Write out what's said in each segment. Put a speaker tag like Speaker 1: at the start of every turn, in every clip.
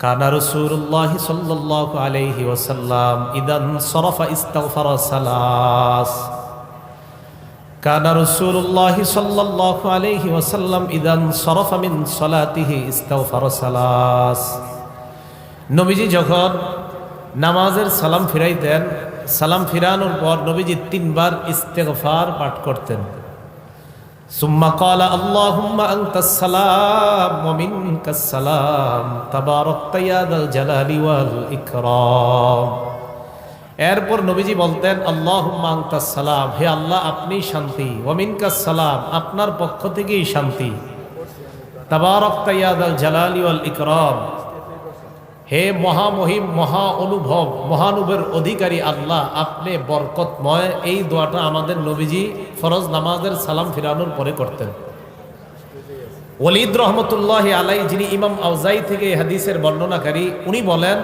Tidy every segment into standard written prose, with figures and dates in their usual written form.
Speaker 1: কানা রাসূলুল্লাহি সাল্লাল্লাহু আলাইহি ওয়াসাল্লাম ইদান সরাফা ইস্তাগফারা সালাস। কানা রাসূলুল্লাহি সাল্লাল্লাহু আলাইহি ওয়াসাল্লাম ইদান সরাফা মিন সালাতিহি ইস্তাগফারা সালাস। নবীজি যখন নামাজের সালাম ফিরাইতেন, সালাম ফিরানোর পর নবীজি 3 বার ইস্তেগফার পাঠ করতেন। সুম্মা ক্বালা আল্লাহুম্মা আনতাস সালাম ওয়া মিনকাস সালাম তাবারাকতা ইয়া যাল জালালি ওয়াল ইকরাম। এরপর নবীজি বলতেন আল্লাহুম্মা আনতাস সালাম, হে আল্লাহ আপনি শান্তি, ওয়া মিনকাস সালাম আপনার পক্ষ থেকেই শান্তি, তাবারাকতা ইয়া যাল জালালি ওয়াল ইকরাম, হে মহামহিম মহা অনুভব মহানুভবের অধিকারী আল্লাহ আপনি বরকতময়। এই দোয়াটা আমাদের নবীজি ফরজ নামাজের সালাম ফিরানোর পরে করতেন। ওয়ালিদ রহমতুল্লাহ আলাইহি, যিনি ইমাম আউজাই থেকে হাদিসের বর্ণনাকারী, উনি বলেন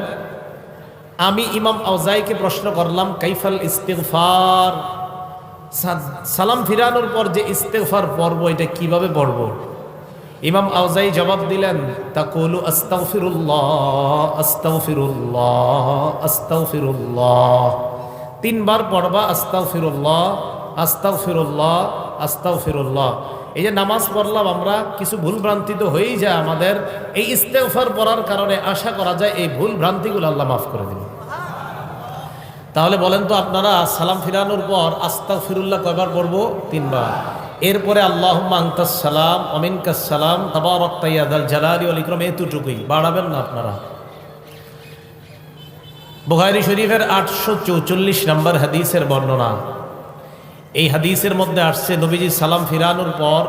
Speaker 1: আমি ইমাম আউজাইকে প্রশ্ন করলাম কাইফাল ইস্তিগফার, সালাম ফিরানোর পর যে ইস্তিগফার পড়ব এটা কিভাবে পড়ব? ইমাম আউজাই জবাব দিলেন তাকুলু আস্তাগফিরুল্লাহ আস্তাগফিরুল্লাহ আস্তাগফিরুল্লাহ, 3 বার পড়বা আস্তাগফিরুল্লাহ আস্তাগফিরুল্লাহ আস্তাগফিরুল্লাহ। এই যে নামাজ পড়লাম আমরা, কিছু ভুল ভ্রান্তি তো হয়েই যায় আমাদের, এই ইস্তেগফার পড়ার কারণে আশা করা যায় এই ভুল ভ্রান্তিগুলো আল্লাহ মাফ করে দিবেন। তাহলে বলেন তো আপনারা সালাম ফিরানোর পর আস্তাগফিরুল্লাহ কয়বার পড়বো? 3 বার। এরপরে আল্লাহুম্মা আনতাস সালাম ওয়া মিনকাস সালাম তাবারাকতা ইয়া যাল জালালি ওয়াল ইকরাম, এতটুকুই, বাড়াবেন না আপনারা। বুখারী শরীফের 844 নম্বর হাদিসের বর্ণনা। এই হাদিসের মধ্যে আসছে নবীজি সালাম ফিরানোর পর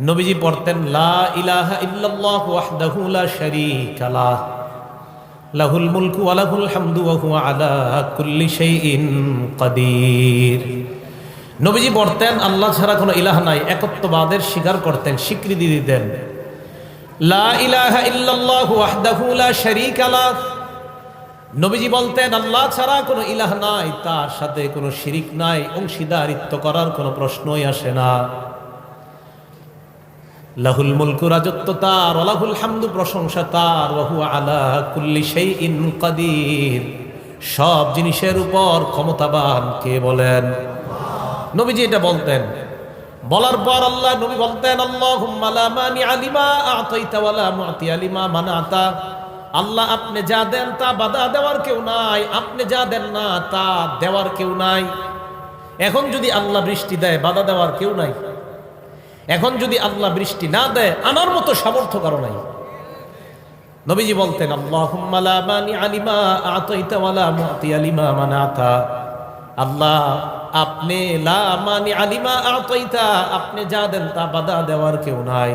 Speaker 1: নবীজি পড়তেন লা ইলাহা ইল্লাল্লাহু ওয়াহদাহু লা শারীকা লাহ লাহুল মুলকু ওয়া লাহুল হামদু ওয়া হুয়া আলা কুল্লি শাইইন কাদির। নবীজি পড়তেন আল্লাহ ছাড়া কোনো ইলাহ নাই, একত্ববাদের স্বীকার করতেন, স্বীকৃতি দিতেন। লা ইলাহা ইল্লাল্লাহু ওয়াহদাহু লা শারীকা লাহ, নবীজি বলতেন আল্লাহ ছাড়া কোনো ইলাহ নাই, তার সাথে কোনো শিরিক নাই, অংশীদারিত্ব করার কোনো প্রশ্নই আসে না। লাহুল মুলকু, রাজত্ব তার, ওয়া লাহুল হামদু, প্রশংসা তার, ওয়া হুয়া আলা কুল্লি শাইইন কাদির, সব জিনিসের উপর ক্ষমতাবান কে বলেন? নবীজি এটা বলতেন। বলার পর আল্লাহ নবী বলতেন আল্লাহুম্মা লা মানিআ লিমা আ'তাইতা ওয়া লা মু'তিয়া লিমা মানা'তা, আল্লাহ আপনি যা দেন তা বাধা দেওয়ার কেউ নাই, আপনি যা দেন না তা দেওয়ার কেউ নাই। এখন যদি আল্লাহ বৃষ্টি দেয় বাধা দেওয়ার কেউ নাই, এখন যদি আল্লাহ বৃষ্টি না দেয় আনার মতো সামর্থ্য কারো নাই। নবীজি বলতেন আল্লাহুম্মা লা মানিআ লিমা আ'তাইতা ওয়া লা মু'তিয়া লিমা মানা'তা, আল্লাহ আপনি লা মানিআ লিমা আ'তাইতা, আপনি যা দেন তা বাধা দেওয়ার কেউ নাই,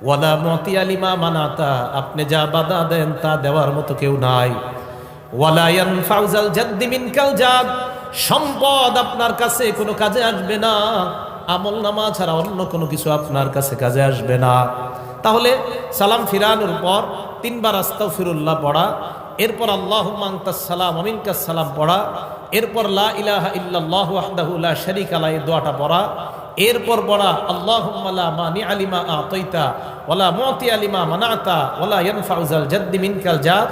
Speaker 1: ওয়ালা মু'তিয়া লিমা মানা'তা, আপনি যা বাধা দেন তা দেওয়ার মতো কেউ নাই, ওয়ালা ইয়ানফা'ু যাল জাদ্দি মিনকাল জাদ, সম্পদ আপনার কাছে কোনো কাজে আসবে না, আমল নামা ছাড়া অন্য কোনো কিছু আপনার কাছে কাজে আসবে না। তাহলে সালাম ফিরানোর পর 3 বার আস্তাগফিরুল্লাহ পড়া, এরপর আল্লাহুম্মা আনতাস সালাম ওয়া মিনকাস সালাম পড়া, এরপর লা ইলাহা ইল্লাল্লাহু ওয়াহদাহু লা শারীকা লাহু এই দোয়াটা পড়া, এরপর পড়া আল্লাহুম্মা লা মানিআ লিমা আ'তাইতা ওয়া লা মু'তিয়া লিমা মানা'তা ওয়া লা ইয়ানফা'ু যাল জাদ্দি মিনকাল জাদ।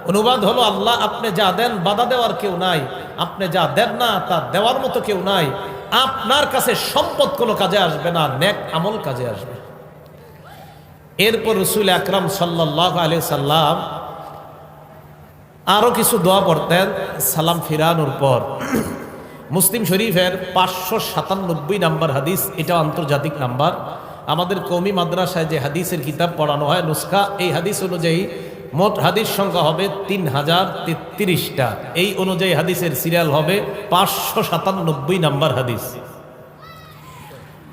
Speaker 1: অনুবাদ হলো আল্লাহ আপনি যা দেন বাধা দেওয়ার কেউ নাই, আপনি যা দেন না তা দেওয়ার মতো কেউ নাই, আপনার কাছে সম্পদ কোনো কাজে আসবে না, নেক আমল কাজে আসবে। এরপর রাসূল আকরাম সাল্লাল্লাহু আলাইহি সাল্লাম আরো কিছু দোয়া পড়তেন সালাম ফিরানোর পর। মুসলিম শরীফের 597 নম্বর হাদিস, এটা আন্তর্জাতিক নাম্বার। আমাদের কওমি মাদ্রাসায় যে হাদিসের কিতাব পড়ানো হয় নুসখা, এই হাদিস অনুযায়ী মোট হাদিস সংখ্যা হবে 3033টা। এই অনুযায়ী হাদিসের সিরিয়াল হবে 597 নম্বর হাদিস।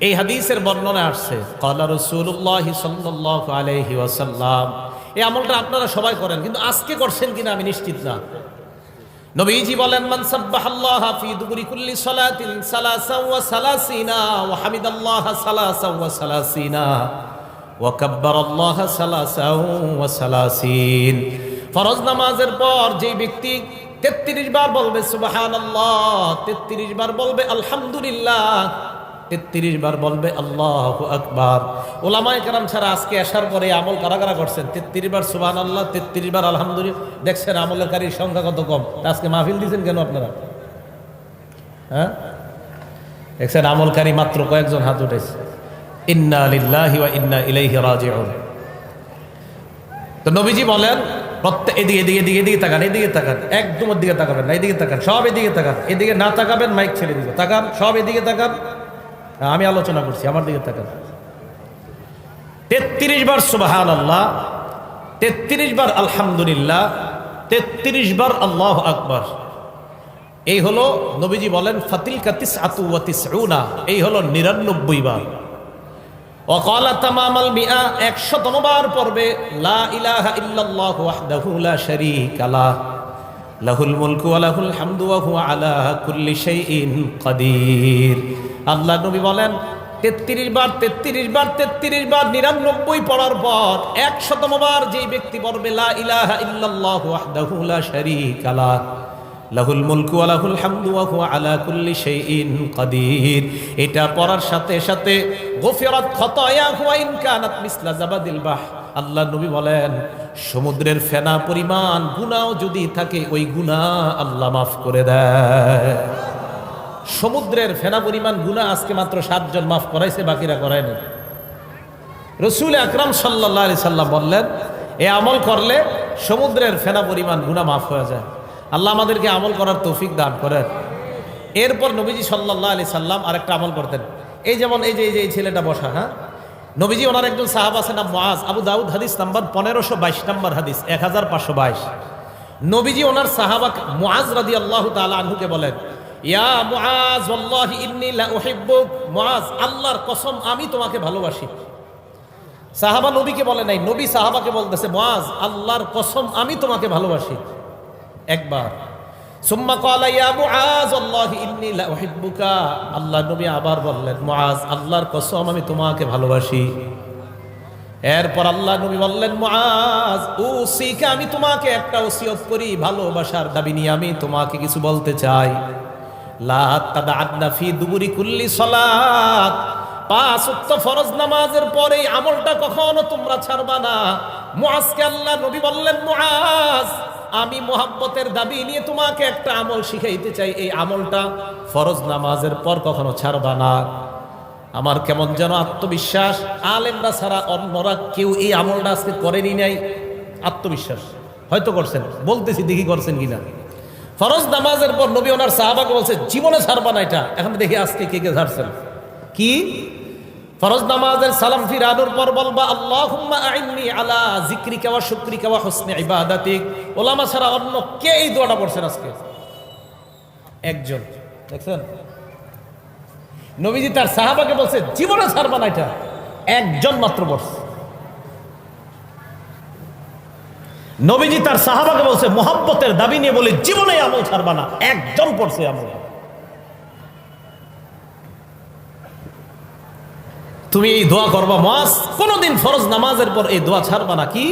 Speaker 1: এই হাদিসের বর্ণনা আসছে ক্বালা রাসূলুল্লাহ সাল্লাল্লাহু আলাইহি ওয়াসাল্লাম। এই আমলটা আপনারা সবাই করেন, কিন্তু আজকে করছেন কিনা আমি নিশ্চিত না। নবীজি বলেন মান সাব্বাহাল্লাহা ফি দুবুরি কুল্লি সালাতিন সালাসা ওয়া সালাসিনা ওয়া হামিদাল্লাহা সালাসা ওয়া সালাসিনা ওয়া কাব্বারাল্লাহা সালাসা ওয়া সালাসিন। ফরজ নামাজের পর যে ব্যক্তি 33 বার বলবে সুবহানাল্লাহ, 33 বার বলবে আলহামদুলিল্লাহ, 33 বার বলবে আল্লাহু আকবার। ওলামায়ে কেরাম ছাড়া আজকে আসার পরে আমল কারা কারা করছেন? 33 বার সুবহানাল্লাহ, 33 বার আলহামদুলিল্লাহ। দেখছেন আমলকারীর সংখ্যা কত কম। আজকে মাহফিল দিয়েছেন কেন আপনারা? হ্যাঁ, দেখছেন আমলকারী মাত্র কয়েকজন হাত উঠেছে। ইন্না লিল্লাহি ওয়া ইন্না ইলাইহি রাজিউন। তো নবীজি বলেন প্রত্যেক এদিকে এদিকে এদিকে এদিকে তাকান, এদিকে তাকান, একদম ওর দিকে তাকাবেন না, এদিকে তাকান, সব এদিকে তাকান। এদিকে না তাকাবেন মাইক ছেড়ে দিবে। তাকান, সব এদিকে তাকান। আমি আলোচনা করছি, আমার দিকে তাকান। 33 বার সুবহানাল্লাহ, 33 বার আলহামদুলিল্লাহ, 33 বার আল্লাহু আকবার। এই হলো নবীজি বলেন ফাতিলকা তিসআতু ওয়া তিসউনা, এই হলো 99 বার। ওয়াকালা তামামাল মিআ, 100তম বার পড়বে লা ইলাহা ইল্লাল্লাহু ওয়াহদাহু লা শারীকা লাহ, লাহুল মুলকু ওয়া লাহুল হামদু ওয়া হুয়া আলা কুল্লি শাইইন কাদির। আল্লাহ নবী বলেন 33 বার 33 বার 33 বার 99 পড়ার পর 100তম বার যেই ব্যক্তি পড়বে লা ইলাহা ইল্লাল্লাহু ওয়াহদাহু লা শারীকা লাহ, লাহুল মুলকু ওয়া লাহুল হামদু ওয়া হুয়া আলা কুল্লি শাইইন কাদির, এটা পড়ার সাথে সাথে গফিরাত খাতায়াহু ওয়া ইন কানাত মিসলা জাবাদিল বাহ। আল্লাহ নবী বলেন সমুদ্রের ফেনা পরিমাণ গুনাহ যদি থাকে ওই গুনাহ আল্লাহ মাফ করে দেয়। সমুদ্রের ফেনা পরিমাণ গুনাহ আজকে মাত্র 7 জন মাফ করাইছে, বাকিরা করায়নি। রাসূল আকরাম সাল্লাল্লাহু আলাইহি সাল্লাম বললেন এই আমল করলে সমুদ্রের ফেনা পরিমাণ গুনাহ মাফ হয়ে যায়। আল্লাহ আমাদেরকে আমল করার তৌফিক দান করেন। এরপর নবীজি সাল্লাল্লাহু আলাইহি সাল্লাম আরেকটা আমল করতেন। এই যেমন এই যে এই ছেলেটা বসা, হ্যাঁ, নবীজি ওনার একজন সাহাবা আছে নাম মুআজ, আবু দাউদ হাদিস নাম্বার 1522 নম্বর হাদিস 1522। নবীজি ওনার সাহাবা মুআজ রাদিয়াল্লাহু তাআলা আনহুকে বলেন ইয়া মুআজ ওয়াল্লাহি ইন্নী লা উহিব্বুক, মুআজ আল্লাহর কসম আমি তোমাকে ভালোবাসি। সাহাবা নবীকে বলে নাই, নবী সাহাবাকে বলতেছে মুআজ আল্লাহর কসম আমি তোমাকে ভালোবাসি। একবার সুম্মা ক্বালা ইয়া মুআজ ওয়াল্লাহি ইন্নী লা উহিব্বুকা, আল্লাহ নবী আবার বললেন মুআজ আল্লাহর কসম আমি তোমাকে ভালোবাসি। এরপর আল্লাহ নবী বললেন মুআজ উসিকা, আমি তোমাকে একটা ওসিয়ত করি, ভালোবাসার দাবি নিয়ে আমি তোমাকে কিছু বলতে চাই। লা তাদআন্না ফি দুবুরি কুল্লি সালাত, 5 ওয়াক্ত ফরজ নামাজের পরে এই আমলটা কখনো তোমরা ছাড়বা না। মুআজকে আল্লাহ নবী বললেন মুআজ আমি মোহাব্বতের দাবি নিয়ে তোমাকে একটা আমল শিখাইতে চাই, এই আমলটা ফরজ নামাজের পর কখনো ছাড়বা না। আমার কেমন যেন আত্মবিশ্বাস, আলেমরা ছাড়া অন্যরা কেউ এই আমলটা আজকে করেনি নাই। আত্মবিশ্বাস হয়তো করছেন, বলতেছি দেখি করছেন কিনা। ফরজ নামাজের পর নবী ওনার সাহাবাকে বলছে জীবনে ছাড়বা না এটা। এখন দেখি আজকে কে কে ছাড়ছেন। কি? ফরজ নামাজের সালাম ফিরানোর পর বলবা আল্লাহুম্মা আইন্নি আলা যিকরিকা ওয়া শুকরিকা ওয়া হুসনি ইবাদাতিক। ওলামা ছাড়া অন্য কে এই দোয়াটা পড়ছেন আজকে? একজন। দেখছেন নবীজি তার সাহাবাকে বলছে জীবনে ছাড়বা না এটা, একজন মাত্র পড়ছে। নবীজি তার সাহাবাকে বলছে মোহাব্বতের দাবি নিয়ে বলে জীবনে আমল ছাড়বা না, একজন পড়ছে আমল। তুমি এই দোয়া করবা মুআজ, কোনদিন ফরজ নামাজের পর এই দোয়া ছাড়বা না। কি?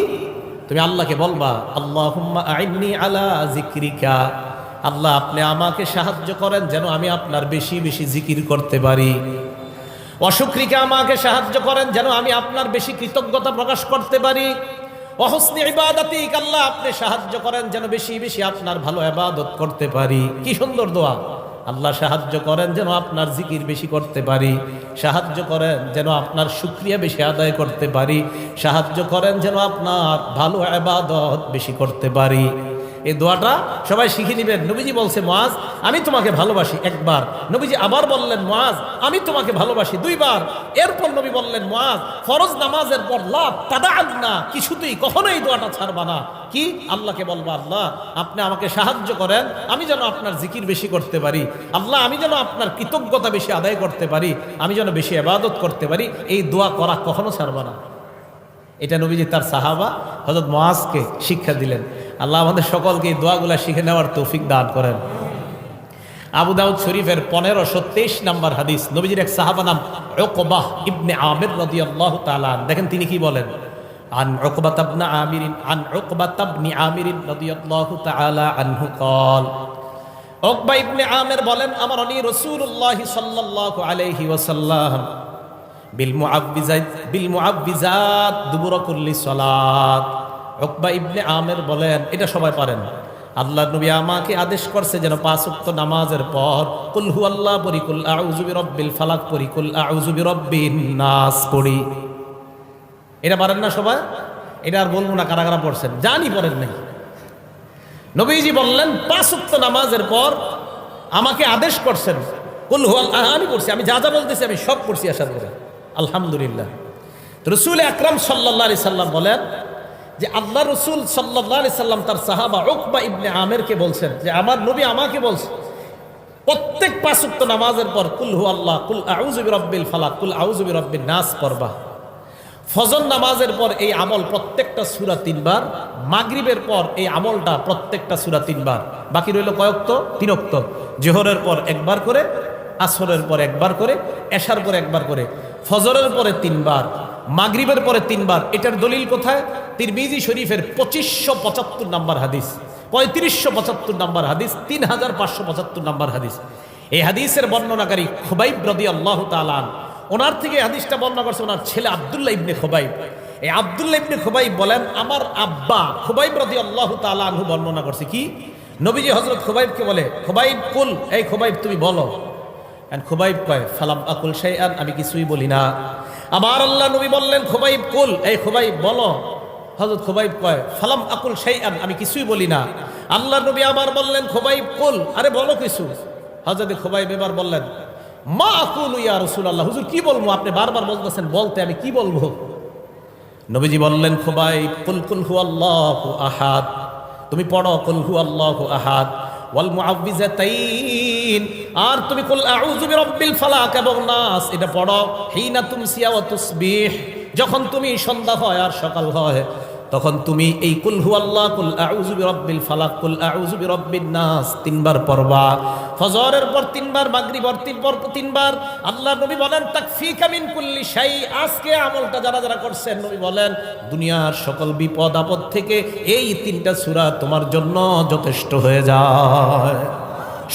Speaker 1: তুমি আল্লাহকে বলবা আল্লাহুম্মা আইন্নি আলা যিকরিকা, আল্লাহ আপনি আমাকে সাহায্য করেন যেন আমি আপনার বেশি বেশি জিকির করতে পারি। ওয়া শুকরিকা, আমাকে সাহায্য করেন যেন আমি আপনার বেশি কৃতজ্ঞতা প্রকাশ করতে পারি। ওয়া হুসনি ইবাদাতিক, আল্লাহ আপনি সাহায্য করেন যেন বেশি বেশি আপনার ভালো ইবাদত করতে পারি। কি সুন্দর দোয়া। আল্লাহ সাহায্য করেন যেন আপনার জিকির বেশি করতে পারি, সাহায্য করেন যেন আপনার শুকরিয়া বেশি আদায় করতে পারি, সাহায্য করেন যেন আপনার ভালো ইবাদত বেশি করতে পারি। এই দোয়াটা সবাই শিখে নেবেন। নবীজি বলছে মুআজ আমি তোমাকে ভালোবাসি, একবার। নবীজি আবার বললেন মুআজ আমি তোমাকে ভালোবাসি, 2 বার। এরপর নবী বললেন মুআজ ফরজ নামাজের পর লা তাদআন্না, কিছুতেই কখনো এই দোয়াটা ছাড়বা না। কি? আল্লাহকে বলবা আল্লাহ আপনি আমাকে সাহায্য করেন আমি যেন আপনার জিকির বেশি করতে পারি, আল্লাহ আমি যেন আপনার কৃতজ্ঞতা বেশি আদায় করতে পারি, আমি যেন বেশি ইবাদত করতে পারি। এই দোয়া করা কখনো ছাড়বা না। এটা নবীজি তার সাহাবা হযরত মুআজকে শিক্ষা দিলেন। আল্লাহ আমাদের সকলকে এই দোয়াগুলা শিখে নেওয়ার তৌফিক দান করেন। আবু দাউদ শরীফের 1523 নম্বর হাদিস, নবীজির এক সাহাবা নাম উকবাহ ইবনে আমির রাদিয়াল্লাহু তাআলা, দেখেন তিনি কি বলেন। আন উকবাহ ইবনে আমির রাদিয়াল্লাহু তাআলা আনহু قال উকবা ইবনে আমের বলেন, আমার নবী রাসূলুল্লাহ সাল্লাল্লাহু আলাইহি ওয়াসাল্লাম বিল মুআব্বিজাত দুবুরা কুল্লি সালাত। উকবা ইবনে আমের বলেন, এটা সবাই পারেন, আল্লাহ নবী আমাকে আদেশ করছে যেন 5 ওয়াক্ত নামাজের পর কুল হুয়াল্লাহ পড়ি, কুল আউযু বিরাব্বিল ফালাক পড়ি, কুল আউযু বিরাব্বিন নাস পড়ি। এটা পারেন না সবাই? এটা আর বলবো না কারা কারা পড়ছেন, জানি পড়েন নাই। নবীজি বললেন 5 ওয়াক্ত নামাজের পর আমাকে আদেশ করছেন কুল হুয়াল্লাহ, আমি পড়ছি, আমি যা যা বলতেছি আমি সব পড়ছি আসার করে, আলহামদুলিল্লাহ। রাসূল আকরাম সাল্লাল্লাহু আলাইহি সাল্লাম বলেন যে আল্লাহ রসুল সাল্লাল্লাহু আলাইহি সাল্লাম তার সাহাবা উকবা ইবনে আমেরকে বলছেন যে আমার নবী আমাকে বলছে প্রত্যেক 5 ওয়াক্ত নামাজের পর কুল হুয়াল্লাহ, কুল আউযু বিরাব্বিল ফালাক, কুল আউযু বিরাব্বিন নাস পড়বা। ফজর নামাজের পর এই আমল প্রত্যেকটা সূরা 3 বার, মাগরিবের পর এই আমলটা প্রত্যেকটা সূরা 3 বার, বাকি রইল কয় ওয়াক্ত? 3 ওয়াক্ত। জোহরের পর একবার করে, আসরের পর একবার করে, এশার পর একবার করে, ফজরের পরে 3 বার, মাগরিবের পরে 3 বার। এটার দলিল কোথায়? তিরমিজি শরীফের 2575 নম্বর হাদিস, 3575 নম্বর হাদিস, 3575 নম্বর হাদিস। এই হাদিসের বর্ণনাকারী খুবাইব রাদিয়াল্লাহু তাআলা আনহু, ওনার থেকে হাদিসটা বর্ণনা করছে ওনার ছেলে আব্দুল্লাহ ইবনে খুবাইব। এই আব্দুল্লাহ ইবনে খুবাইব বলেন আমার আব্বা খুবাইব রাদিয়াল্লাহু তাআলা আনহু বর্ণনা করছে কি, নবীজি হযরত খুবাইবকে বলে, খুবাইব কুল, এই খুবাইব তুমি বলো। খুবাইব কয় ফালাম আকুল শাইআন, আমি কিছুই বলি না। আমার আল্লাহ নবী বললেন খুবাইব কুল, এই খুবাইব বলো। হযরত খুবাইব কয় ফালাম আকুল শাইআন, আমি কিছুই বলি না। আল্লাহ নবী আবার বললেন খুবাইব কুল, আরে বলো কিছু। হযরত খুবাইব এবার বললেন মা আকুলু ইয়া রাসূলুল্লাহ, হুজুর কি বলবো, আপনি বারবার বলতেছেন বলতে, আমি কি বলবো? নবীজি বললেন খুবাইব কুল কুল হুয়াল্লাহু আহাদ, তুমি পড়ো কুল হুয়াল্লাহু আহাদ ওয়াল মুআউযিজাতাইন, আর তুমি কুল আউযু বিরাব্বিল ফালাক এবং নাস এটা পড়ো হিনা তুমসিয়া ওয়া তুসবিহ, যখন তুমি সন্ধ্যা হয় আর সকাল হয় তখন তুমি এই কুল হুয়াল্লাহ, কুল আউযু বিরাব্বিল ফালাক, কুল আউযু বিরাব্বিন নাস 3 বার পড়বা। ফজরের পর 3 বার, মাগরিবের পর 3 বার। আল্লাহ নবী বলেন তাকফিকা মিন কুল্লি শাই, আজকে আমলটা যারা যারা করছেন নবী বলেন দুনিয়ার সকল বিপদ আপদ থেকে এই 3টা সূরা তোমার জন্য যথেষ্ট হয়ে যায়।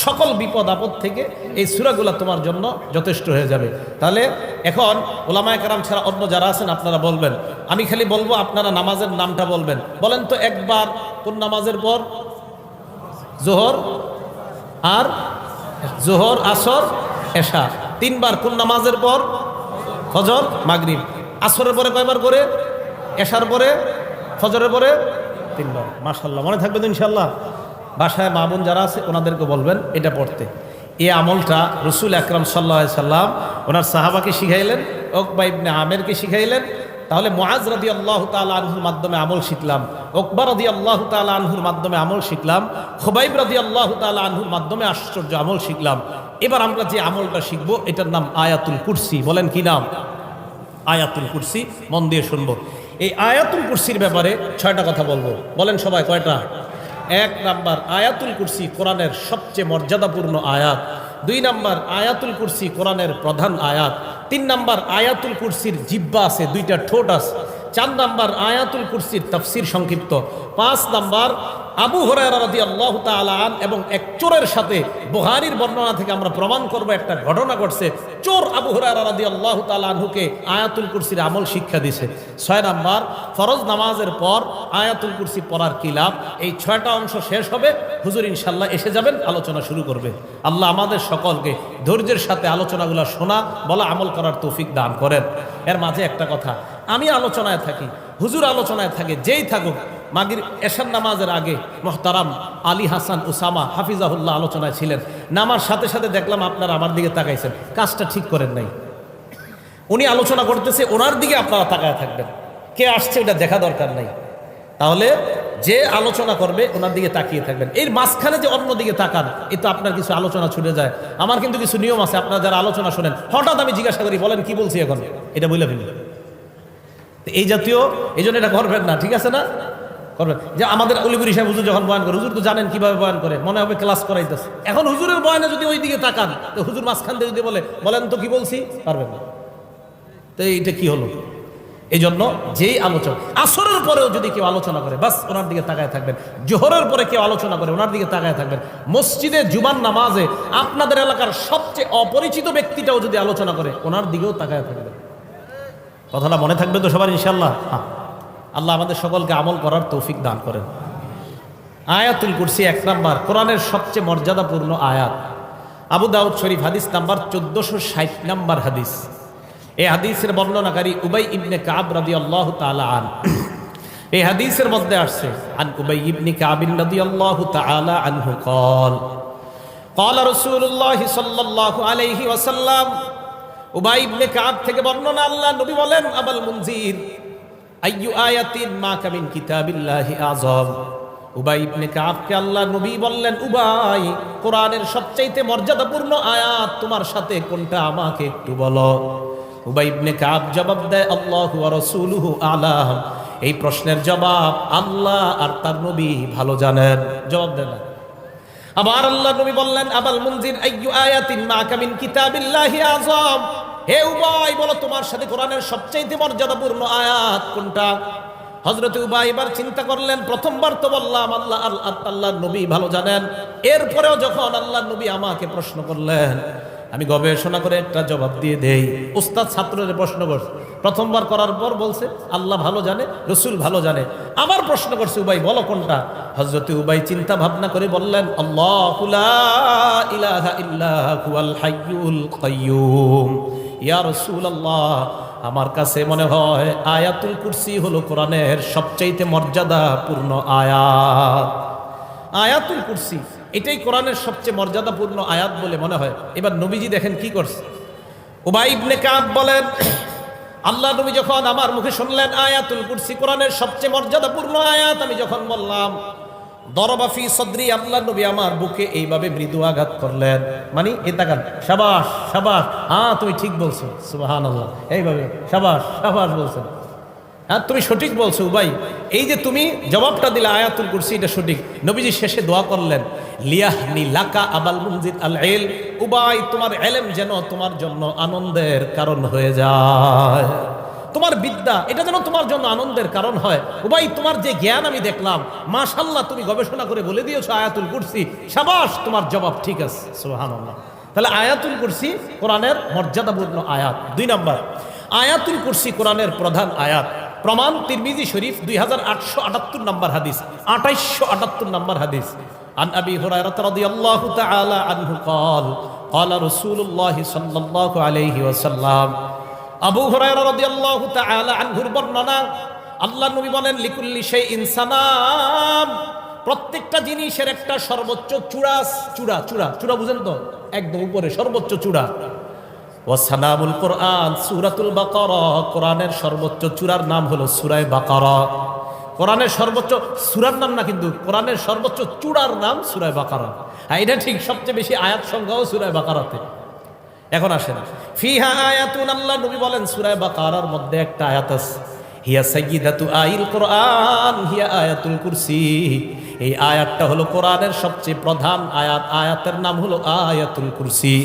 Speaker 1: সকল বিপদ আপদ থেকে এই সূরাগুলো তোমার জন্য যথেষ্ট হয়ে যাবে। তাহলে এখন ওলামায়ে কেরাম ছাড়া অন্য যারা আছেন আপনারা বলবেন, আমি খালি বলবো আপনারা নামাজের নামটা বলবেন। বলেন তো একবার কোন নামাজের পর? জোহর আর জোহর, আসর, এশা। 3 বার কোন নামাজের পর? ফজর, মাগরিব। আসরের পরে কয়বার করে? এশার পরে, ফজরের পরে 3 বার। মাশাআল্লাহ, মনে থাকবে তো ইনশাআল্লাহ। বাসায় মা বোন যারা আছে ওনাদেরকে বলবেন এটা পড়তে। এই আমলটা রাসূল আকরাম সাল্লাল্লাহু আলাইহি সাল্লাম ওনার সাহাবাকে শিখাইলেন, উকবা ইবনে আমেরকে শিখাইলেন। তাহলে মুআজ রাদিয়াল্লাহু তাআলা আনহুর মাধ্যমে আমল শিখলাম, উকবা রাদিয়াল্লাহু তাআলা আনহুর মাধ্যমে আমল শিখলাম, খুবাইব রাদিয়াল্লাহু তাআলা আনহুর মাধ্যমে আশ্চর্য আমল শিখলাম। এবার আমরা যে আমলটা শিখবো এটার নাম আয়াতুল কুরসি। বলেন কি নাম? আয়াতুল কুরসি। মন দিয়ে শুনবো। এই আয়াতুল কুরসির ব্যাপারে 6টা কথা বলবো। বলেন সবাই কয়টা? 1 নাম্বার, আয়াতুল কুরসি কোরআনের সবচেয়ে মর্যাদাপূর্ণ আয়াত। 2 নাম্বার, আয়াতুল কুরসি কোরআনের প্রধান আয়াত। 3 নাম্বার, আয়াতুল কুরসির জিহ্বা আছে, 2টা ঠোঁট আছে। 4 নাম্বার, আয়াতুল কুরসির তাফসীর সংক্ষিপ্ত। 5 নাম্বার, আবু হুরায়রা রাদিয়াল্লাহু তাআলা আন এবং এক চোরের সাথে বুখারীর বর্ণনা থেকে আমরা প্রমাণ করব একটা ঘটনা ঘটছে। চোর আবু হুরায়রা রাদিয়াল্লাহু তাআলা আনহুকে আয়াতুল কুরসির আমল শিক্ষা দিয়েছে। 6 নাম্বার, ফরজ নামাজের পর আয়াতুল কুরসি পড়ার কি লাভ। এই 6টা অংশ শেষ হবে, হুজুর ইনশাআল্লাহ এসে যাবেন, আলোচনা শুরু করবে। আল্লাহ আমাদের সকলকে ধৈর্যের সাথে আলোচনাগুলো শোনা, বলা, আমল করার তৌফিক দান করেন। এর মাঝে একটা কথা, আমি আলোচনায় থাকি, হুজুর আলোচনায় থাকে, যেই থাকুক, মাগরিব এশার নামাজের আগে মুহতারাম আলী হাসান উসামা হাফিজাহুল্লাহ আলোচনায় ছিলেন। নামার সাথে সাথে দেখলাম আপনারা আমার দিকে তাকাইছেন, কাজটা ঠিক করেন নাই। উনি আলোচনা করতেছে, ওনার দিকে আপনারা তাকায় থাকবেন, কে আসছে এটা দেখা দরকার নাই। তাহলে যে আলোচনা করবে ওনার দিকে তাকিয়ে থাকবেন। এর মাঝখানে যে অন্য দিকে তাকান, এ তো আপনার কিছু আলোচনা ছুটে যায়। আমার কিন্তু কিছু নিয়ম আছে, আপনারা যারা আলোচনা শোনেন হঠাৎ আমি জিজ্ঞাসা করি বলেন কি বলছি এখন, এটা বলে ফেলি। এই জাতীয়, এই জন্য এটা করবেন না, ঠিক আছে না? করবেন। যে আমাদের অলিপুরি সাহেব হুজুর যখন বয়ান করে, হুজুর তো জানেন কিভাবে বয়ান করে, মনে হবে ক্লাস করাইতেছে। এখন হুজুরের বয়ানে যদি ওই দিকে তাকান, তো হুজুর মাঝখান দিয়ে যদি বলেন তো কি বলছি, পারবেন না। তো এইটা কি হলো? এই জন্য যেই আলোচনা, আসরের পরেও যদি কেউ আলোচনা করে বাস ওনার দিকে তাকায় থাকবেন, জোহরের পরে কেউ আলোচনা করে ওনার দিকে তাকায় থাকবেন, মসজিদে জুমার নামাজে আপনাদের এলাকার সবচেয়ে অপরিচিত ব্যক্তিটাও যদি আলোচনা করে ওনার দিকেও তাকায় থাকবেন। কথাটা মনে থাকবে তো সবার ইনশাআল্লাহ? হ্যাঁ, আল্লাহ আমাদের সকলকে আমল করার তৌফিক দান করেন। আয়াতুল কুরসি 1 নাম্বার, কোরআনের সবচেয়ে মর্যাদাপূর্ণ আয়াত। আবু দাউদ শরীফ হাদিস নাম্বার 1460 নাম্বার হাদিস। এই হাদিসের বর্ণনাকারী উবাই ইবনে কাব রাদিয়াল্লাহু তাআলা আন। এই হাদিসের মধ্যে আসছে আন উবাই ইবনে কাব রাদিয়াল্লাহু তাআলা আনহু قال قال رسول الله صلى الله عليه وسلم। উবাই ইবনে কাব থেকে বর্ণনা, আল্লাহ নবী বলেন, আবুল মুনজির আইয়ু আয়াতিন মা কামিন কিতাবিল্লাহি আযম। উবাই ইবনে কাবকে আল্লাহ নবী বললেন, উবাই, কোরআনের সবচেয়ে মর্যাদাপূর্ণ আয়াত তোমার সাথে কোনটা আমাকে একটু বলো। উবাই ইবনে কাব জবাব দেয়, আল্লাহু ওয়া রাসূলুহু আ'লাম। এই প্রশ্নের জবাব আল্লাহ আর তার নবী ভালো জানেন। জবাব দেন। আবার আল্লাহ নবী বললেন, আবুল মুনজির আইয়ু আয়াতিন মা কামিন কিতাবিল্লাহি আযম। হে উবাই, বলো তোমার সাথে কোরআনের সবচেয়ে মর্যাদাপূর্ণ আয়াত কোনটা? হযরত উবাই এবার চিন্তা করলেন, প্রথমবার তো বললাম আল্লাহর নবী ভালো জানেন, এরপরেও যখন আল্লাহর নবী আমাকে প্রশ্ন করলেন আমি গবেষণা করে একটা জবাব দিয়ে দেই। উস্তাদ ছাত্রদের প্রশ্ন করছে, প্রথমবার করার পর বলছে আল্লাহ ভালো জানে, রাসূল ভালো জানে। আবার প্রশ্ন করছে, উবাই বলো কোনটা? হযরত উবাই চিন্তা ভাবনা করে বললেন, আল্লাহু লা ইলাহা ইল্লা হুয়াল হাইয়ুল কাইয়্যুম। ইয়া রাসূলুল্লাহ, আমার কাছে মনে হয় আয়াতুল কুরসি হলো কোরআনের সবচাইতে মর্যাদাপূর্ণ আয়াত। আয়াতুল কুরসি এটাই কোরআনের সবচেয়ে মর্যাদাপূর্ণ আয়াত বলে মনে হয়। এবার নবীজি দেখেন কি করছে। উবাই ইবনে কাব বলেন, আল্লাহ নবী যখন আমার মুখে শুনলেন আয়াতুল কুরসি কোরআনের সবচেয়ে মর্যাদাপূর্ণ আয়াত, আমি যখন বললাম দরবা ফি সদরি, আল্লাহ নবী আমার বুকে এইভাবে মৃদু আঘাত করলেন। মানে এ তাকান, শাবাশ শাবাশ, হ্যাঁ তুমি ঠিক বলছো, সুবহানাল্লাহ, এইভাবে শাবাশ শাবাশ বলছেন, হ্যাঁ তুমি সঠিক বলছো উবাই, এই যে তুমি জবাবটা দিলে আয়াতুল কুরসি এটা সঠিক। নবীজি শেষে দোয়া করলেন, লিয়াহনি লাকা আবুল মুনজির আল ইলম। উবাই, তোমার ইলম যেন তোমার জন্য আনন্দের কারণ হয়ে যায়, তোমার বিদ্যা এটা যেন তোমার জন্য আনন্দের কারণ হয়। উবাই, তোমার যে জ্ঞান আমি দেখলাম, মাশাআল্লাহ, তুমি গবেষণা করে বলে দিয়েছো আয়াতুল কুরসি, শাবাশ, তোমার জবাব ঠিক আছে, সুবহানাল্লাহ। তাহলে আয়াতুল কুরসি কোরআনের মর্যাদাপূর্ণ আয়াত। 2 নাম্বার, আয়াতুল কুরসি কোরআনের প্রধান আয়াত। প্রমাণ তিরমিজি শরীফ 2878 নম্বর হাদিস, 2878 নম্বর হাদিস। আন আবি হুরায়রা রাদিয়াল্লাহু তাআলা আনহু قال قال رسول الله صلى الله عليه وسلم। আবু হুরায়রা রাদিয়াল্লাহু তাআলা আনহুর বর্ণনা, আল্লাহর নবী বলেন, লিকুল্লি শাইইন সানাম। প্রত্যেকটা জিনিসের একটা সর্বোচ্চ চূড়া, চূড়া চূড়া চূড়া বুঝেন তো, একদম উপরে সর্বোচ্চ চূড়া। ওয়াসানামুল কোরআন সূরাতুল বাকারা, কোরআনের সর্বোচ্চ চূড়ার নাম হলো সূরা বাকারা। কোরআনের সর্বোচ্চ সূরার নাম না, কিন্তু কোরআনের সর্বোচ্চ চূড়ার নাম সূরা বাকারা। হ্যাঁ, এটা ঠিক, সবচেয়ে বেশি আয়াত সংখ্যাও সূরা বাকারাতে। এখন আসেন, ফিহা আয়াতুন, আল্লাহ নবী বলেন সূরা বাকারার মধ্যে একটা আয়াত আছে, হিয়া সাইয়্যিদাতু আইল কোরআন হিয়া আয়াতুল কুরসি। এই আয়াতটা হলো কোরআনের সবচেয়ে প্রধান আয়াত, আয়াতের নাম হলো আয়াতুল কুরসি।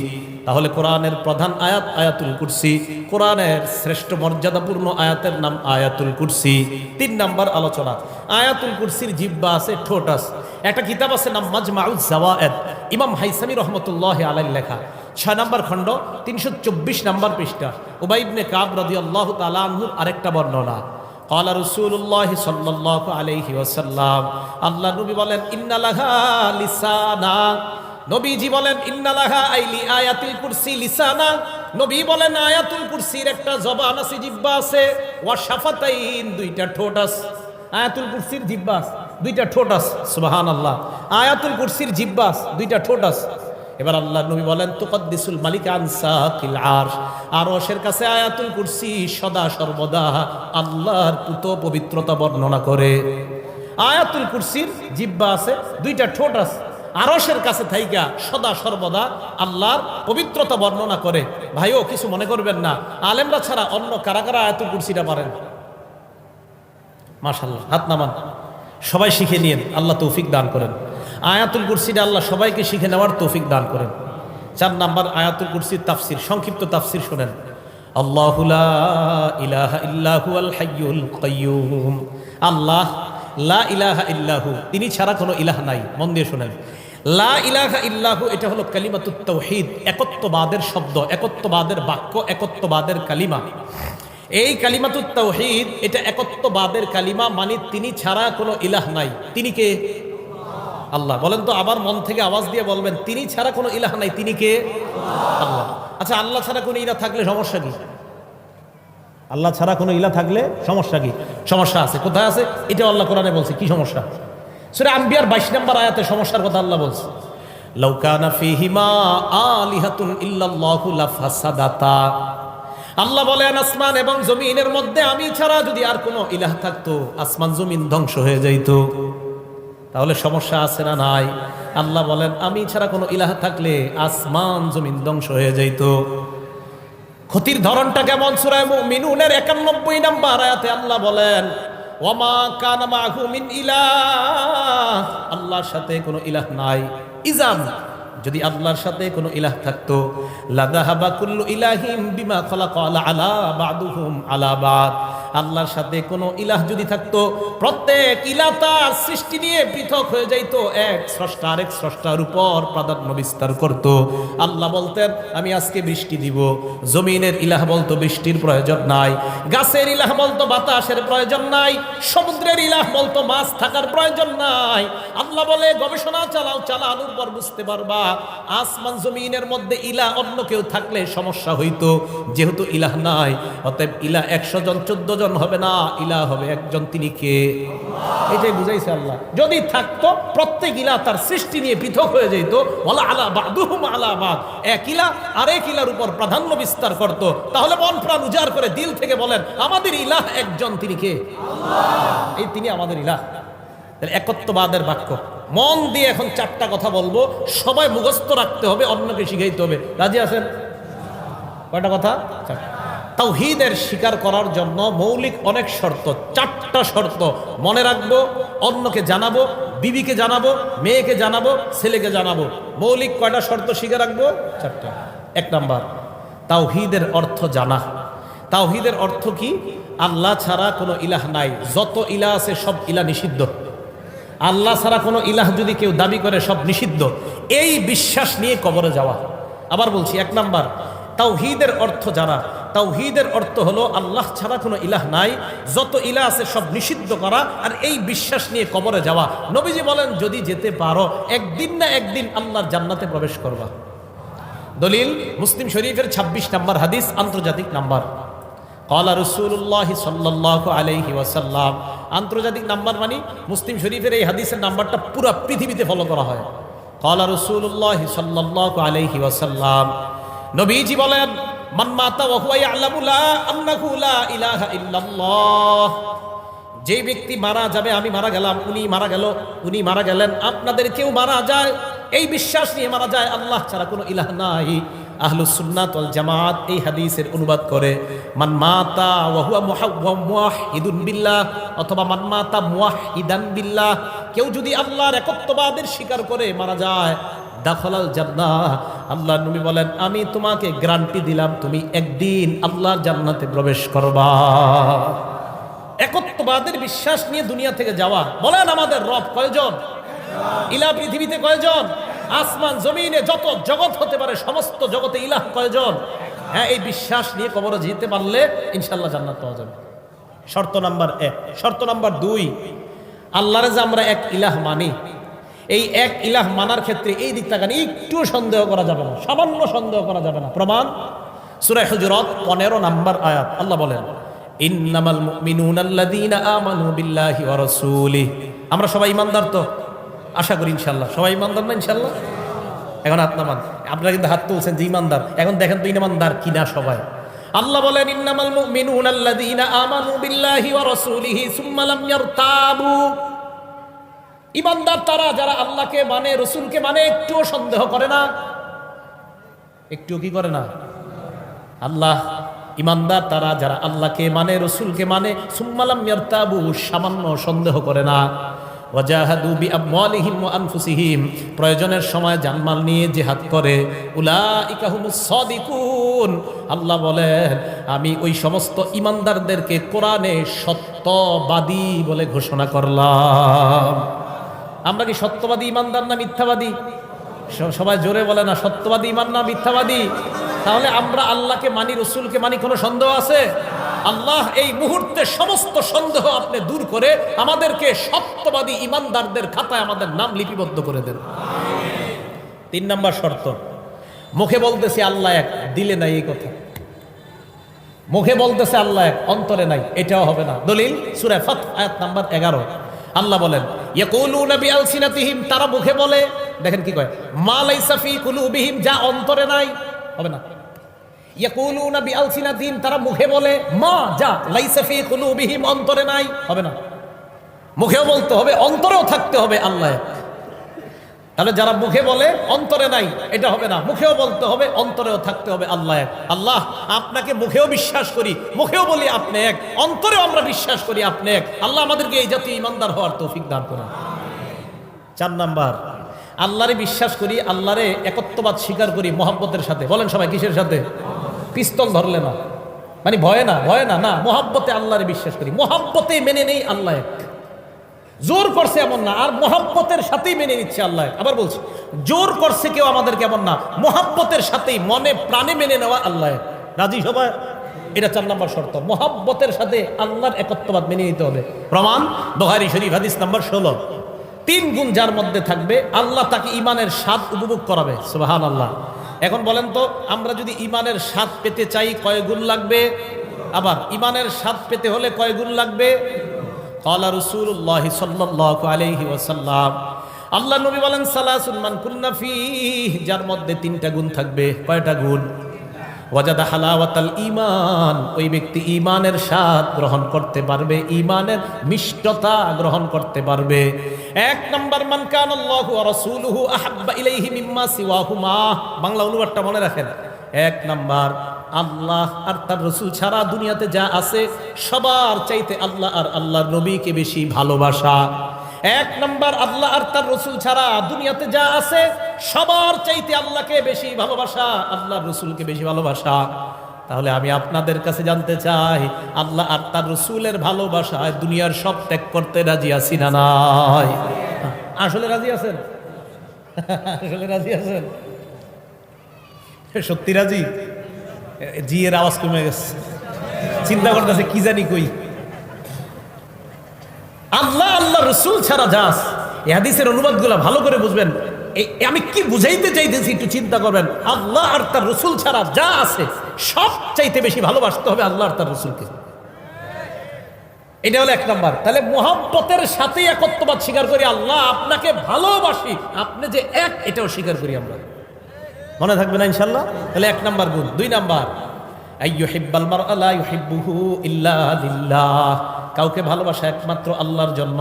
Speaker 1: তাহলে কোরআনের প্রধান আয়াত আয়াতুল কুরসি, কোরআনের শ্রেষ্ঠ মর্যাদাপূর্ণ আয়াতের নাম আয়াতুল কুরসি। 3 নাম্বার আলোচনা, আয়াতুল কুরসির জিহ্বা আছে, ঠোঁট আছে। একটা কিতাব আছে নাম মাজমাউজ জাওয়ায়েদ, ইমাম হাইসামি রহমতুল্লাহি আলাইহি লেখা, 6 নাম্বার খণ্ড, 324 নাম্বার পৃষ্ঠা। উবাই ইবনে কাব রাদিয়াল্লাহু তাআলা আনহুর আরেকটা বর্ণনা, قال رسول الله صلى الله عليه وسلم। আল্লাহ নবী বলেন, ইন্না লাহা লিসানা। নবীজি বলেন, ইন্না লাহা আইলি আয়াতুল কুরসি লিসানা। নবী বলেন, আয়াতুল কুরসির একটা জবান আছে, জিহ্বা আছে, ওয়া শাফাতাইন, 2টা ঠোঁট আছে। আয়াতুল কুরসির জিহ্বা আছে, 2টা ঠোঁট আছে, সুবহানাল্লাহ। আয়াতুল কুরসির জিহ্বা আছে, 2টা ঠোঁট আছে। এবার আল্লাহ নবী বলেন, তুকদ্দিসুল মালিক আন সাকিল আরশ। আরশের কাছে আয়াতুল কুরসি সদা সর্বদা আল্লাহর পুত পবিত্রতা বর্ণনা করে। আয়াতুল কুরসির জিহ্বা আছে, 2টা ঠোঁট আছে, আরশের কাছে থাইকা সদা সর্বদা আল্লাহর পবিত্রতা বর্ণনা করে। ভাইও কিছু মনে করবেন না, আলেমরা ছাড়া অন্য কারা কারা আয়াতুল কুরসিটা পারেন? মাশাআল্লাহ, হাত নামান, সবাই শিখে নিন, আল্লাহ তৌফিক দান করেন। আয়াতুল কুরসিটা আল্লাহ সবাইকে শিখে নেওয়ার তৌফিক দান করেন। 4 নাম্বার, আয়াতুল কুরসির তাফসির, সংক্ষিপ্ত তাফসির শোনেন। আল্লাহু লা ইলাহা ইল্লা হুয়াল হাইয়ুল কাইয়্যুম। আল্লাহ লা ইলাহা ইল্লাহু, তিনি ছাড়া কোনো ইলাহ নাই। মন দিয়ে শুনেন, লা ইলাহা ইল্লাহু এটা হলো কালিমাতুত তাওহীদ, একত্ববাদের শব্দ, একত্ববাদের বাক্য, একত্ববাদের কালিমা। এই কালিমাতুত তাওহীদ এটা একত্ববাদের কালিমা, মানে তিনি ছাড়া কোনো ইলাহ নাই। তিনি কে? আল্লাহ। বলেন তো আবার মন থেকে আওয়াজ দিয়ে বলবেন, তিনি ছাড়া কোনো ইলাহ নাই, তিনি কে? আল্লাহ। আচ্ছা, আল্লাহ ছাড়া কোনো ইলাহ থাকলে সমস্যা কি? আল্লাহ ছাড়া কোনো ইলাহ থাকলে সমস্যা কি? সমস্যা আছে। কোথায় আছে? এটা আল্লাহ কোরআনে বলছে। কি সমস্যা? সূরা আম্বিয়ার 22 নম্বর আয়াতে সমস্যার কথা আল্লাহ বলছে, লাউ কানা ফীহিমা আলিহাতুন ইল্লাল্লাহু লাফাসাদাতা। আল্লাহ বলেন, আসমান এবং জমিনের মধ্যে আমি ছাড়া যদি আর কোনো ইলাহ থাকতো, আসমান জমিন ধ্বংস হয়ে যাইত। তাহলে সমস্যা আছে না নাই? আল্লাহ বলেন, আমি ছাড়া কোনো ইলাহ থাকলে আসমান জমিন ধ্বংস হয়ে যাইত। ক্ষতির ধরনটা কেমন? সূরা মুমিনুনের 91 নম্বর আয়াতে আল্লাহ বলেন, ওয়ামা কানা মাহু মিন ইলাহ, আল্লাহর সাথে কোনো ইলাহ নাই। ইজাম, যদি আল্লাহর সাথে কোনো ইলাহ থাকতো, লাযাহাবা কুল্লু ইলাহিম বিমা খালাকা আলা বা'দুহুম আলা বা'দ। আল্লাহর সাথে কোনো ইলাহ যদি থাকতো, প্রত্যেক ইলাহ তার সৃষ্টি নিয়ে পৃথক হয়ে যাইতো, এক স্রষ্টা আরেক স্রষ্টার উপর প্রাধান্য বিস্তার করত। আল্লাহ বলতেন, আমি আজকে বৃষ্টি দিব। জমিনের ইলাহ বলতো বৃষ্টির প্রয়োজন নাই, গাছের ইলাহ বলতো বাতাসের প্রয়োজন নাই, সমুদ্রের ইলাহ বলতো মাছ থাকার প্রয়োজন নাই। আল্লাহ বলে, গবেষণা চালাও, চালানোর পর বুঝতে পারবা আসমান জমিনের মধ্যে ইলাহ অন্য কেউ থাকলে সমস্যা হইতো। যেহেতু ইলাহ নাই, অতএব ইলাহ 100 জন 14 জন হবে না, ইলাহ হবে একজন, তিনি কে? এটাই বুঝাইছে আল্লাহ। যদি থাকতো, প্রত্যেক ইলাহ তার সৃষ্টি নিয়ে পৃথক হয়ে যেত, ওয়ালা আলা বা'দুহুম আলা বা'দ, এক ইলাহ আরেক ইলাহর উপর প্রাধান্য বিস্তার করত। তাহলে মন প্রাণ উজাড় করে দিল থেকে বলেন, আমাদের ইলাহ একজন, তিনি কে? আল্লাহ। এই তিনি আমাদের ইলাহ। একত্ববাদের বাক্য। মন দিয়ে এখন 4টা কথা বলবো, সবাই মুখস্থ রাখতে হবে, অন্যকে শিখাইতে হবে। রাজি আছেন? কয়টা কথা? 4টা। তাওহীদের স্বীকার করার জন্য মৌলিক অনেক শর্ত, 4টা শর্ত মনে রাখবো, অন্যকে জানাবো, বিবিকে জানাবো, মেয়েকে জানাবো, ছেলেকে জানাবো। মৌলিক কয়টা শর্ত শিখে রাখবো? 4টা। 1 নাম্বার, তাওহীদের অর্থ জানা। তাওহীদের অর্থ কি? আল্লাহ ছাড়া কোনো ইলাহ নাই, যত ইলাহ আছে সব ইলাহ নিষিদ্ধ। আল্লাহ ছাড়া কোনো ইলাহ যদি কেউ দাবি করে, সব নিষিদ্ধ। এই বিশ্বাস নিয়ে কবরে যাওয়া। আবার বলছি, 1 নাম্বার, তাওহীদের অর্থ জানা। তাওহীদের অর্থ হলো আল্লাহ ছাড়া কোনো ইলাহ নাই, যত ইলাহ আছে সব নিষিদ্ধ করা, আর এই বিশ্বাস নিয়ে কবরে যাওয়া। নবীজি বলেন, যদি যেতে পারো, একদিন না একদিন আল্লাহর জান্নাতে প্রবেশ করবা। দলিল মুসলিম শরীফের 26 নম্বর হাদিস, আন্তর্জাতিক নাম্বার। ক্বালা রাসূলুল্লাহ সাল্লাল্লাহু আলাইহি ওয়াসাল্লাম। আন্তর্জাতিক নাম্বার মানে মুসলিম শরীফের এই হাদিসের নাম্বারটা পুরো পৃথিবীতে ফলো করা হয়। ক্বালা রাসূলুল্লাহ সাল্লাল্লাহু আলাইহি ওয়াসাল্লাম, নবীজি বলেন, মান মাতা ওয়া হুয়া ইয়ালামু লা আন্নাহু লা ইলাহা ইল্লাল্লাহ। যে ব্যক্তি মারা যাবে, আমি মারা গেলাম, উনি মারা গেল, উনি মারা গেলেন, আপনাদের কেউ মারা যায়, এই বিশ্বাস নিয়ে মারা যায় আল্লাহ ছাড়া কোনো ইলাহ নাই। আহলুস সুন্নাত ওয়াল জামাত এই হাদিসের অনুবাদ করে, মান মাতা ওয়া হুয়া মুওয়াহহিদুন বিল্লাহ, অথবা মান মাতা মুওয়াহহিদান বিল্লাহ। কেউ যদি আল্লাহর একত্ববাদের স্বীকার করে মারা যায়, দাখালাল জান্নাহ। আল্লাহর নবী বলেন, আমি তোমাকে গ্যারান্টি দিলাম, তুমি একদিন আল্লাহর জান্নাতে প্রবেশ করবা। একত্ববাদের বিশ্বাস নিয়ে দুনিয়া থেকে যাওয়া। বলেন, আমাদের রব কয়জন? ইলাহ পৃথিবীতে কয়জন? আসমান জমিনে যত জগৎ হতে পারে, সমস্ত জগতে ইলাহ কয়জন? হ্যাঁ, এই বিশ্বাস নিয়ে কবরে যেতে পারলে ইনশাআল্লাহ জান্নাত পাওয়া যাবে। শর্ত নাম্বার 1। শর্ত নাম্বার 2, আল্লাহরে যে আমরা এক ইলাহ মানি, এই এক ইলাহ মানার ক্ষেত্রে এই দিক থেকে একটু সন্দেহ করা যাবে না, সামান্য সন্দেহ করা যাবে না। প্রমাণ সূরা হুজুরাত 15 নম্বর আয়াত। আল্লাহ বলেন, ইন্নামাল মুমিনুনা আল্লাযীনা আমানু বিল্লাহি ওয়া রাসূলিহি। আমরা সবাই ঈমানদার তো? আশা করি ইনশাআল্লাহ সবাই ঈমানদার না? ইনশাআল্লাহ। এখন হাত নামান। আপনারা কিন্তু হাত তুলছেন যে ঈমানদার, এখন দেখেন তো ঈমানদার কিনা সবাই। আল্লাহ বলেন, ইন্নামাল মুমিনুনা আল্লাযীনা আমানু বিল্লাহি ওয়া রাসূলিহি সুম্মা লাম ইয়ারতাবু। ঈমানদার তারা যারা আল্লাহকে মানে, রাসূলকে মানে, একটুও সন্দেহ করে না। একটুও কি করে না? আল্লাহ ঈমানদার তারা যারা আল্লাহকে মানে, রাসূলকে মানে, সুম্মা লাম ইয়ারতাবু, সামান্য সন্দেহ করে না। ওয়াজাহাদু বিআমওয়ালিহিম ওয়া আনফুসিহিম, প্রয়োজনের সময় জানমাল নিয়ে জিহাদ করে, উলাইকা হুমুস সাদিকুন, আল্লাহ বলেন আমি ওই সমস্ত ঈমানদারদেরকে কোরআনে সত্যবাদী বলে ঘোষণা করলাম। আমরা কি সত্যবাদী ঈমানদার না মিথ্যাবাদী? সবাই জোরে বলে না, সত্যবাদী ঈমান না মিথ্যাবাদী? তাহলে আমরা আল্লাহকে মানি, রসুলকে মানি, কোনো সন্দেহ আছে? আল্লাহ এই মুহূর্তে সমস্ত সন্দেহ আপনি দূর করে আমাদেরকে সত্যবাদী ঈমানদারদের খাতায় আমাদের নাম লিপিবদ্ধ করে দেন। 3 নম্বর শর্ত, মুখে বলতেছি আল্লাহ এক, দিলে নাই এই কথা। মুখে বলতেছে আল্লাহ এক, অন্তরে নাই, এটাও হবে না। দলিল সূরা ফাত আয়াত নাম্বার 11, আল্লাহ বলেন ইয়াকুলুনা বিআলসিনাতিহিম, তারা মুখে বলে, দেখেন কি কয়, মা লাইসা ফি কুলুবিহিম, যা অন্তরে নাই, হবে না। ইয়াকুলুনা বিআলসিনাতিহিম, তারা মুখে বলে, মা যা লাইসা ফি কুলুবিহিম, অন্তরে নাই, হবে না। মুখেও বলতে হবে, অন্তরেও থাকতে হবে আল্লাহ এক। তাহলে যারা মুখে বলে অন্তরে নাই, এটা হবে না। মুখেও বলতে হবে, অন্তরেও থাকতে হবে আল্লাহ এক। আল্লাহ আপনাকে মুখেও বিশ্বাস করি, মুখেও বলি আপনি এক, অন্তরেও আমরা বিশ্বাস করি আপনি এক। আল্লাহ আমাদেরকে এই জাতীয় ঈমানদার হওয়ার তৌফিক দান করুন। 4 নাম্বার, আল্লাহরে বিশ্বাস করি, আল্লাহরে একত্ববাদ স্বীকার করি মহব্বতের সাথে। বলেন সবাই, কিসের সাথে? পিস্তল ধরলে না, মানে ভয়ে না, ভয়ে না, না, মহব্বতে আল্লাহরে বিশ্বাস করি, মহব্বতে মেনে নেই আল্লাহ এক। জোর করছে এমন না, আর মহব্বতের সাথেই মেনে নিচ্ছে আল্লাহ। আবার বলছি, জোর করছে কেউ আমাদেরকে এমন না, মহব্বতের সাথেই মনে প্রাণে মেনে নেওয়া আল্লাহ। রাজি সবাই? এটা 4 নম্বর শর্ত, মহব্বতের সাথে আল্লাহর একত্ববাদ মেনে নিতে হবে। প্রমাণ বুখারী শরীফ হাদিস নাম্বার 16। 3 গুণ যার মধ্যে থাকবে আল্লাহ তাকে ঈমানের স্বাদ উপভোগ করাবে। সুবহানাল্লাহ। এখন বলেন তো, আমরা যদি ঈমানের স্বাদ পেতে চাই কয় গুণ লাগবে? আবার ঈমানের স্বাদ পেতে হলে কয় গুণ লাগবে? ক্বালা রাসূলুল্লাহ সাল্লাল্লাহু আলাইহি ওয়াসাল্লাম, আল্লাহ নবী বলেন, সালাসুন মান কুন্না ফীহি, যার মধ্যে 3টা গুণ থাকবে। কয়টা গুণ? ওয়াজাদা হালাওয়াতাল ঈমান, ওই ব্যক্তি ঈমানের স্বাদ গ্রহণ করতে পারবে, ঈমানের মিষ্টতা গ্রহণ করতে পারবে। 1 নাম্বার, মান কানাল্লাহু ওয়া রাসূলুহু আহাব্বা ইলাইহি মিম্মা সিওয়াহুমা। বাংলা অনুবাদটা মনে রাখেন। 1 নাম্বার, আল্লাহ আর তার রসুল ছাড়া দুনিয়াতে যা আছে সবার চাইতে আল্লাহ আর আল্লাহর নবীকে বেশি ভালোবাসা। 1 নাম্বার, আল্লাহ আর তার রসুল ছাড়া দুনিয়াতে যা আছে সবার চাইতে আল্লাহকে বেশি ভালোবাসা, আল্লাহর রসুলকে বেশি ভালোবাসা। তাহলে আমি আপনাদের কাছে জানতে চাই, আল্লাহ আর তার রসুলের ভালোবাসায় দুনিয়ার সব ত্যাগ করতে রাজি আছি না নাই? আসলে রাজি আছেন? আসলে রাজি আছেন? সত্যি রাজি? জি এর আওয়াজ কমে গেছে, চিন্তা করতেছে কি জানি কই। আল্লাহ আল্লাহ রসুল ছাড়া যাস, এই হাদিসের অনুবাদগুলো ভালো করে বুঝবেন। আমি কি বুঝাইতে চাইতেছি একটু চিন্তা করবেন। আল্লাহ আর তার রসুল ছাড়া যা আছে সব চাইতে বেশি ভালোবাসতে হবে আল্লাহ আর তার রসুলকে। এটা হলো 1 নাম্বার। তাহলে মুহাব্বতের সাথে একত্ববাদ স্বীকার করি, আল্লাহ আপনাকে ভালোবাসি, আপনি যে এক, এটাও স্বীকার করি আমরা। মনে থাকবে না ইনশাআল্লাহ? তাহলে 1 নাম্বার গুণ। 2 নাম্বার, আইয়ুহিব্বাল মারআ লা ইউহিব্বুহু ইল্লা লিল্লাহ, কাউকে ভালোবাসা একমাত্র আল্লাহর জন্য।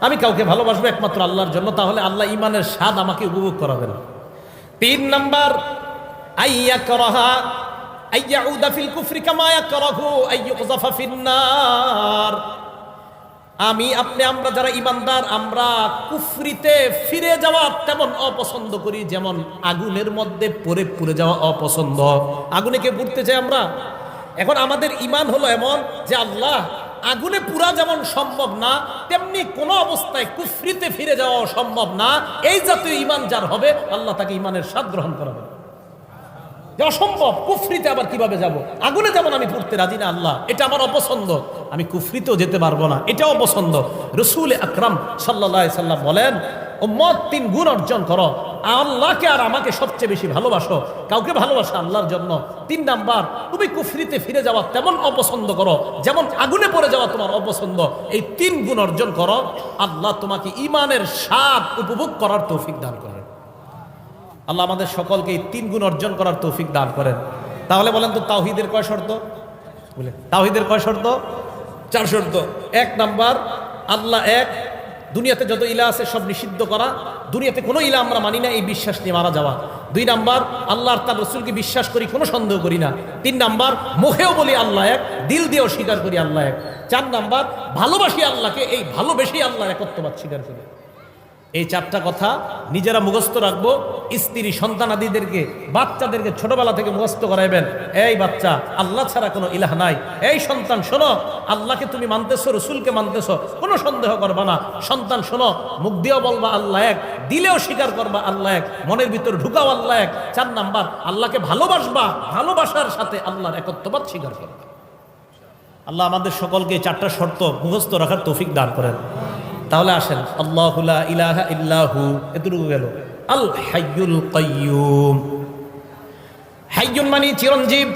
Speaker 1: আমি কাউকে ভালোবাসবো একমাত্র আল্লাহর জন্য, তাহলে আল্লাহ ঈমানের স্বাদ আমাকে উপভোগ করাবেন। 3 নাম্বার, আইয়াকরাহা আইয়াউদা ফিল কুফরি কামা ইয়াকরাহু আইয়ুকযাফা ফিন্নার। আমি আপনি আমরা যারা ঈমানদার, আমরা কুফরিতে ফিরে যাওয়া তেমন অপছন্দ করি যেমন আগুনের মধ্যে পড়ে পুড়ে যাওয়া অপছন্দ। আগুনে কে পুড়তে চাই আমরা? এখন আমাদের ঈমান হলো এমন যে আল্লাহ আগুনে পুরা যেমন সম্ভব না, তেমনি কোনো অবস্থায় কুফরিতে ফিরে যাওয়া সম্ভব না। এই জাতীয় ঈমান যার হবে, আল্লাহ তাকে ঈমানের স্বাদ গ্রহণ করাবে। অসম্ভব, কুফরিতে আবার কিভাবে যাব? আগুনে যেমন আমি পড়তে রাজি না আল্লাহ, এটা আমার অপছন্দ, আমি কুফরিতেও যেতে পারবো না, এটাও অপছন্দ। রাসূল আকরাম সাল্লাল্লাহু আলাইহি সাল্লাম বলেন, উম্মত 3 গুণ অর্জন করো, আল্লাহকে আর আমাকে সবচেয়ে বেশি ভালোবাসো, কাউকে ভালোবাসো আল্লাহর জন্য। 3 নাম্বার, তুমি কুফরিতে ফিরে যাওয়া তেমন অপছন্দ করো যেমন আগুনে পড়ে যাওয়া তোমার অপছন্দ। এই 3 গুণ অর্জন করো, আল্লাহ তোমাকে ঈমানের স্বাদ উপভোগ করার তৌফিক দান করেন। আল্লাহ আমাদের সকলকে এই 3 গুণ অর্জন করার তৌফিক দান করেন। তাহলে বলেন তো, তাওহীদের কয় শর্ত? বলে তাওহীদের কয় শর্ত? 4 শর্ত। 1 নাম্বার, আল্লাহ এক, দুনিয়াতে যত ইলা আছে সব নিষিদ্ধ করা, দুনিয়াতে কোনো ইলা আমরা মানি না এই বিশ্বাস নিয়ে মারা যাওয়া। 2 নাম্বার, আল্লাহর তার রসুলকে বিশ্বাস করি, কোনো সন্দেহ করি না। 3 নাম্বার, মুখেও বলি আল্লাহ এক, দিল দিয়েও স্বীকার করি আল্লাহ এক। 4 নাম্বার, ভালোবাসি আল্লাহকে, এই ভালোবেসে আল্লাহর একত্ববাদ স্বীকার করি। এই 4টা কথা নিজেরা মুখস্থ রাখবো, স্ত্রী সন্তানাদিদেরকে বাচ্চাদেরকে ছোটবেলা থেকে মুখস্থ করাইবেন। এই বাচ্চা, আল্লাহ ছাড়া কোনো ইলাহ নাই। এই সন্তান শোনো, আল্লাহকে তুমি মানতেছো, রসুলকে মানতেছো, কোনো সন্দেহ করবা না। সন্তান শোনো, মুখ দিয়েও বলবা আল্লাহ এক, দিলেও স্বীকার করবা আল্লাহ এক, মনের ভিতর ঢুকাও আল্লাহ এক। 4 নাম্বার, আল্লাহকে ভালোবাসবা, ভালোবাসার সাথে আল্লাহর একত্ববাদ স্বীকার করবা। আল্লাহ আমাদের সকলকে 4টা শর্ত মুখস্থ রাখার তৌফিক দান করেন। তাহলে আসেন, আল্লাহু লা ইলাহা ইল্লাহু, এতটুকু গেল। আল হাইয়ুল কাইয়ুম। হাইয়ুন মানে চিরঞ্জীব,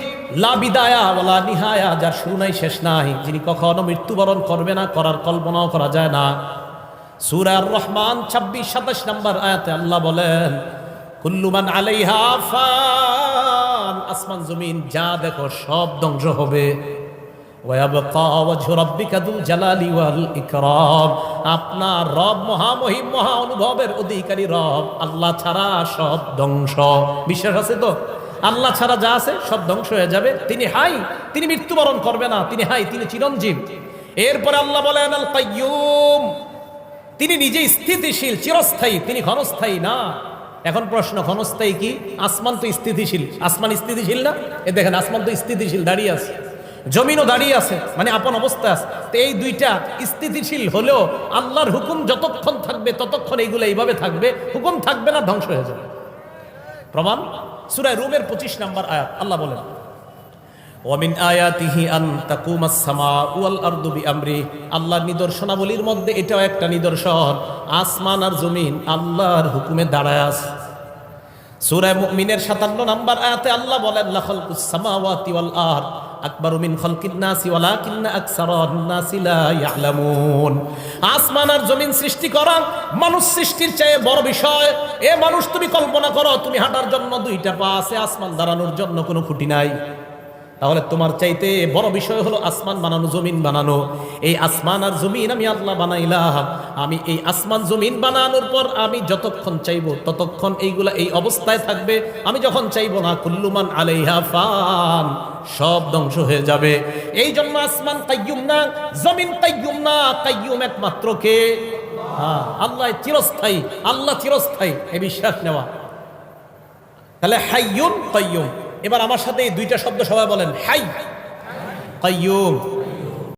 Speaker 1: লা বিদায়া ওয়ালা নিহায়া, যার শুরু নাই শেষ নাই, যিনি কখনো মৃত্যুবরণ করবে না, করার কল্পনাও করা যায় না। সূরা আর-রহমান 26-27 নম্বর আয়াতে আল্লাহ বলেন, কুল্লু মান আলাইহা ফান, আসমান জমিন যা দেখো সব ধ্বংস হবে। আপনার রব মহামহিম, মহা অনুভবের অধিকারী রব, আল্লাহ ছাড়া সব ধ্বংস। বিশ্বাস আছে তো? আল্লাহ ছাড়া যা আছে সব ধ্বংস হয়ে যাবে। তিনি হাই, তিনি মৃত্যুবরণ করবে না, তিনি হাই, তিনি চিরঞ্জীব। এরপরে আল্লাহ বলেন আল কাইয়ুম, তিনি নিজে স্থিতিশীল, চিরস্থায়ী, তিনি ক্ষণস্থায়ী না। এখন প্রশ্ন, ক্ষণস্থায়ী কি? আসমান তো স্থিতিশীল, আসমান স্থিতিশীল না? এ দেখেন, আসমান তো স্থিতিশীল, দাঁড়িয়ে আছে, জমিনও দাঁড়িয়ে আছে, মানে আপন অবস্থায় আছে। তো এই দুইটা স্থিতিশীল হলেও আল্লাহর হুকুম যতক্ষণ থাকবে ততক্ষণ এইগুলো এইভাবে থাকবে, হুকুম থাকবে না, ধ্বংস হয়ে যাবে। প্রমাণ সূরা রুমের 25 নম্বর আয়াত, আল্লাহ বলেন, ওয়ামিন আয়াতিহি আন তাকুমাস সামাউ ওয়াল আরদু বিআমরি, আল্লাহর নিদর্শনাবলীর মধ্যে এটাও একটা নিদর্শন, আসমান আর জমিন আল্লাহর হুকুমে দাঁড়ায় আছে। সূরা মুমিনের 57 নম্বর আয়াতে আল্লাহ বলেন, লা খালকুস সামাওয়াতি ওয়াল আরদ আকবারু মিন খালকিন নাসি ওয়ালাকিন্না আকসারান নাসি লা ইয়ালামুন। আসমান আর জমিন সৃষ্টি করা মানুষ সৃষ্টির চেয়ে বড় বিষয়। এ মানুষ, তুমি কল্পনা করো, তুমি হাঁটার জন্য 2টা পা আছে, আসমান দাঁড়ানোর জন্য কোনো খুঁটি নাই। তাহলে তোমার চাইতে বড় বিষয় হলো আসমান বানানো, জমিন বানানো। এই আসমান আর জমিন আমি আল্লাহ বানাইলাম। আমি এই আসমান জমিন বানানোর পর আমি যতক্ষণ চাইবো ততক্ষণ এইগুলা এই অবস্থায় থাকবে। আমি যখন চাইবো না, কুল্লু মান আলাইহা ফান, সব ধ্বংস হয়ে যাবে। এই জন্য আসমান কাইয়ুম না, জমিন কাইয়ুম না, কাইয়ুম একমাত্র কে? আল্লাহ চিরস্থায়ী, আল্লাহ চিরস্থায়ী, এই বিশ্বাস নেওয়া। তাহলে হাইয়ুন কাইয়ুম। এবার আমার সাথে এই 2টা শব্দ সবাই বলেন, হাই কাইয়ুম।